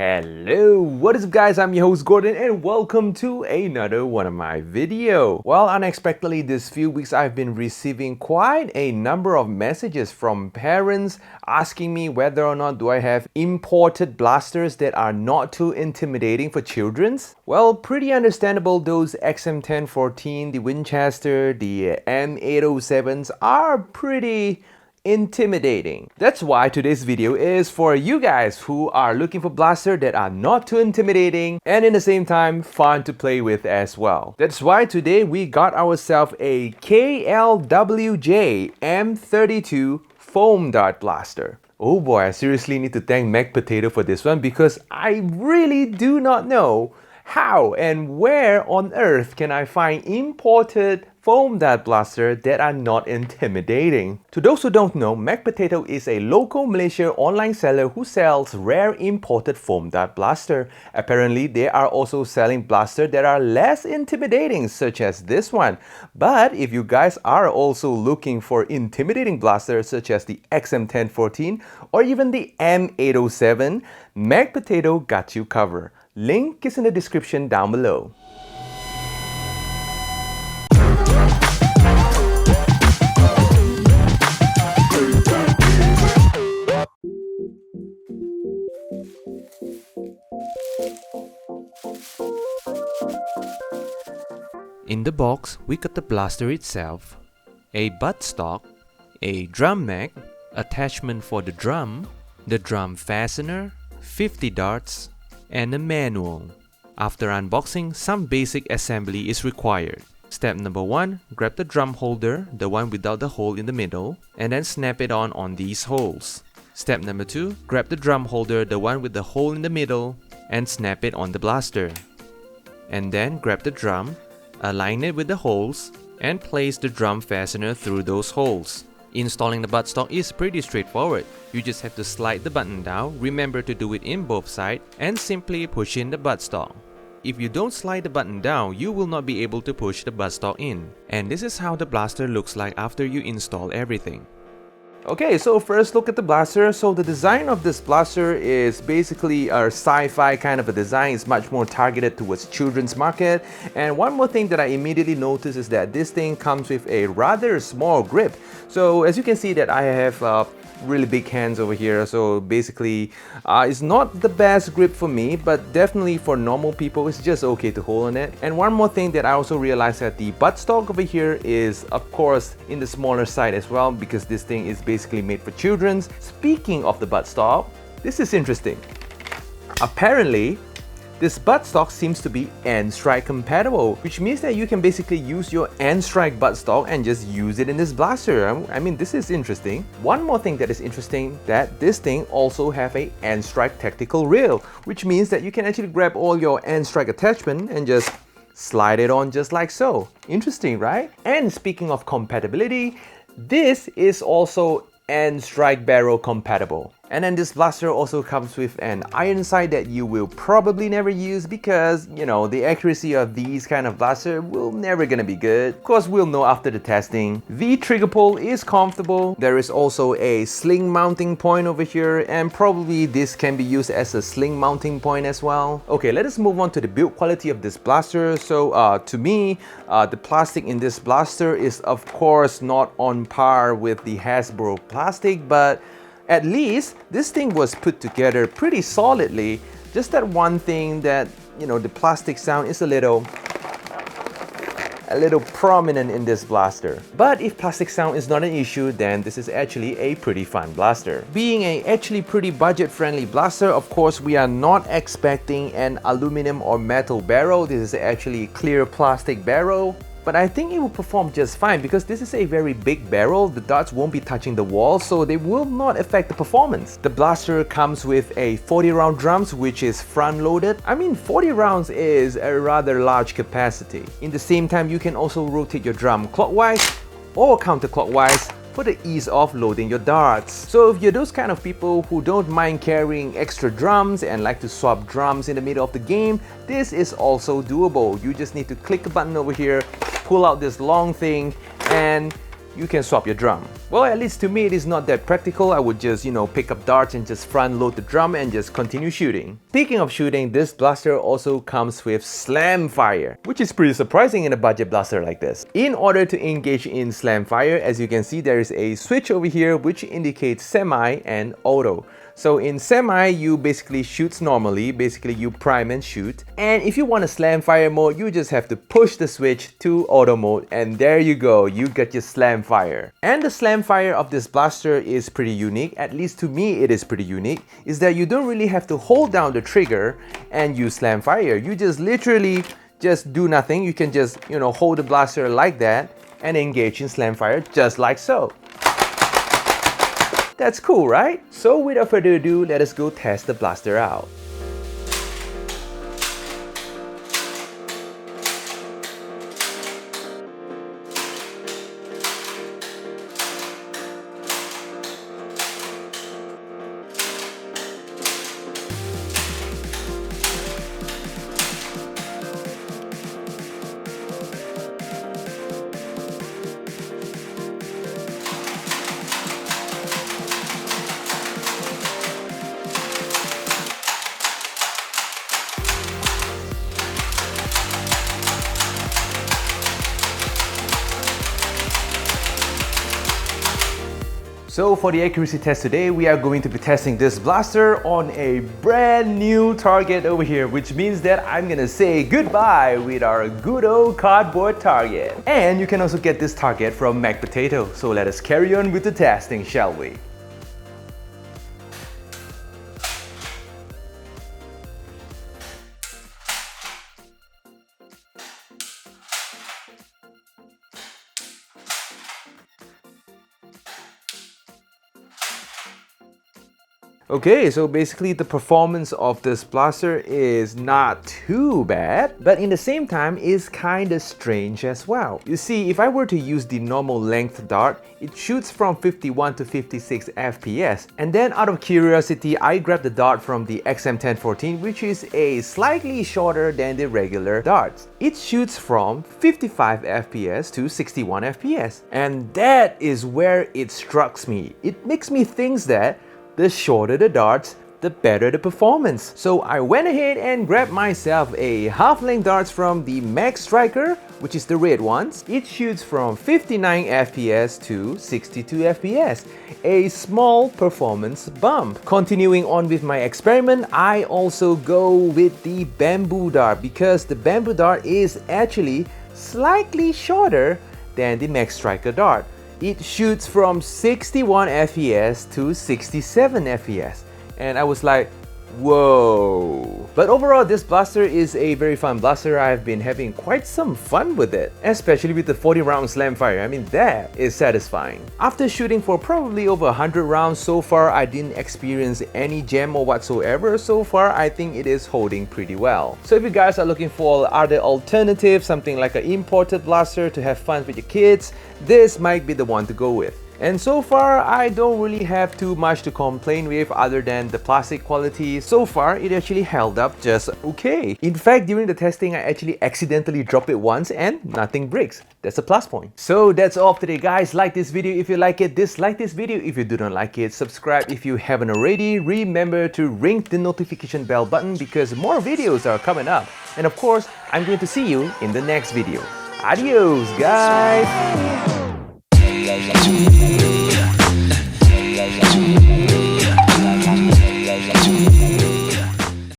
Hello, what is up guys, I'm your host Gordon and welcome to another one of my video. Well, unexpectedly this few weeks I've been receiving quite a number of messages from parents asking me whether or not do I have imported blasters that are not too intimidating for children's. Well, pretty understandable, those XM1014, the Winchester, the M807s are pretty intimidating. That's why today's video is for you guys who are looking for blasters that are not too intimidating and in the same time fun to play with as well. That's why today we got ourselves a KLWJ M32 foam dart blaster. Oh boy, I seriously need to thank MECH POTATO for this one because I really do not know how and where on earth can I find imported foam dart blaster that are not intimidating. To those who don't know, MECH POTATO is a local Malaysia online seller who sells rare imported foam dart blaster. Apparently, they are also selling blasters that are less intimidating, such as this one. But if you guys are also looking for intimidating blasters such as the XM1014 or even the M807, MECH POTATO got you covered. Link is in the description down below. In the box, we got the blaster itself, a buttstock, a drum mag, attachment for the drum fastener, 50 darts, and a manual. After unboxing, some basic assembly is required. Step number 1, grab the drum holder, the one without the hole in the middle, and then snap it on these holes. Step number 2, grab the drum holder, the one with the hole in the middle, and snap it on the blaster. And then grab the drum, align it with the holes, and place the drum fastener through those holes. Installing the buttstock is pretty straightforward. You just have to slide the button down, remember to do it in both sides, and simply push in the buttstock. If you don't slide the button down, you will not be able to push the buttstock in. And this is how the blaster looks like after you install everything. Okay, so first look at the blaster. So the design of this blaster is basically a sci-fi kind of a design. It's much more targeted towards children's market. And one more thing that I immediately noticed is that this thing comes with a rather small grip. So as you can see that I have really big hands over here, so basically it's not the best grip for me, but definitely for normal people it's just okay to hold on it. And one more thing that I also realized that the buttstock over here is of course in the smaller side as well, because this thing is basically made for children's. Speaking of the buttstock, this is interesting. Apparently this buttstock seems to be N-Strike compatible, which means that you can basically use your N-Strike buttstock and just use it in this blaster. I mean, this is interesting. One more thing that is interesting, that this thing also have a N-Strike tactical rail, which means that you can actually grab all your N-Strike attachment and just slide it on just like so. Interesting, right? And speaking of compatibility, this is also N-Strike barrel compatible. And then this blaster also comes with an iron sight that you will probably never use because, you know, the accuracy of these kind of blaster will never gonna be good. Of course, we'll know after the testing. The trigger pull is comfortable. There is also a sling mounting point over here, and probably this can be used as a sling mounting point as well. Okay, let us move on to the build quality of this blaster. So to me, the plastic in this blaster is of course not on par with the Hasbro plastic, but at least this thing was put together pretty solidly. Just that one thing that, you know, the plastic sound is a little prominent in this blaster. But if plastic sound is not an issue, then this is actually a pretty fun blaster. Being a actually pretty budget-friendly blaster, of course, we are not expecting an aluminum or metal barrel. This is actually a clear plastic barrel. But I think it will perform just fine because this is a very big barrel. The darts won't be touching the wall, so they will not affect the performance. The blaster comes with a 40 round drums, which is front loaded. I mean, 40 rounds is a rather large capacity. In the same time, you can also rotate your drum clockwise or counterclockwise for the ease of loading your darts. So if you're those kind of people who don't mind carrying extra drums and like to swap drums in the middle of the game, this is also doable. You just need to click a button over here, pull out this long thing, and you can swap your drum. Well, at least to me it is not that practical. I would just, pick up darts and just front load the drum and just continue shooting. Speaking of shooting, this blaster also comes with slam fire, which is pretty surprising in a budget blaster like this. In order to engage in slam fire, as you can see, there is a switch over here which indicates semi and auto. So in semi, you basically shoot normally, basically you prime and shoot. And if you want a slam fire mode, you just have to push the switch to auto mode, and there you go, you get your slam fire. And the slam fire of this blaster is pretty unique, at least to me it is pretty unique, is that you don't really have to hold down the trigger and use slam fire. You just literally just do nothing. You can just, hold the blaster like that and engage in slam fire just like so. That's cool, right? So without further ado, let us go test the blaster out. So for the accuracy test today, we are going to be testing this blaster on a brand new target over here, which means that I'm gonna say goodbye with our good old cardboard target. And you can also get this target from MECH POTATO. So let us carry on with the testing, shall we? Okay, so basically the performance of this blaster is not too bad, but in the same time is kinda strange as well. You see, if I were to use the normal length dart, it shoots from 51 to 56 FPS. And then out of curiosity, I grabbed the dart from the XM1014, which is a slightly shorter than the regular darts. It shoots from 55 FPS to 61 FPS. And that is where it strikes me. It makes me think that the shorter the darts, the better the performance. So I went ahead and grabbed myself a half-length darts from the MECH Striker, which is the red ones. It shoots from 59 FPS to 62 FPS, a small performance bump. Continuing on with my experiment, I also go with the bamboo dart because the bamboo dart is actually slightly shorter than the MECH Striker dart. It shoots from 61 FPS to 67 FPS, and I was like, whoa. But overall, this blaster is a very fun blaster. I've been having quite some fun with it, especially with the 40 round slam fire. I mean, that is satisfying. After shooting for probably over 100 rounds so far, I didn't experience any jam or whatsoever. So far, I think it is holding pretty well. So if you guys are looking for other alternatives, something like an imported blaster to have fun with your kids, this might be the one to go with. And so far, I don't really have too much to complain with other than the plastic quality. So far, it actually held up just okay. In fact, during the testing, I actually accidentally dropped it once and nothing breaks. That's a plus point. So that's all for today, guys. Like this video if you like it, dislike this video if you do not like it, subscribe if you haven't already. Remember to ring the notification bell button because more videos are coming up. And of course, I'm going to see you in the next video. Adios, guys!